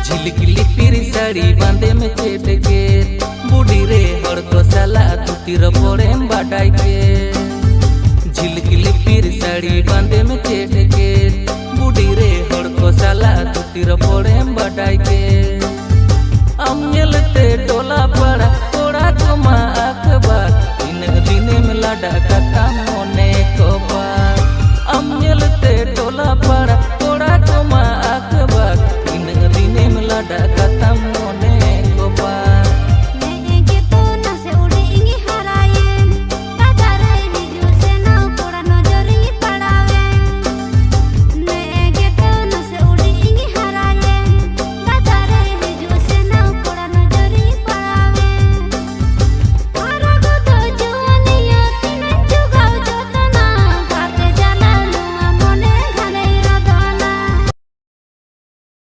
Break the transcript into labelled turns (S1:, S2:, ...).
S1: झिलकिली पिरी साड़ी बांधे में चेट के बूढ़ी रे हर को साला तुतिर पड़े बाटाई के। झिलकिली पिरी साड़ी बांधे में चेट के बूढ़ी रे हर को साला तुतिर पड़े बाटाई के।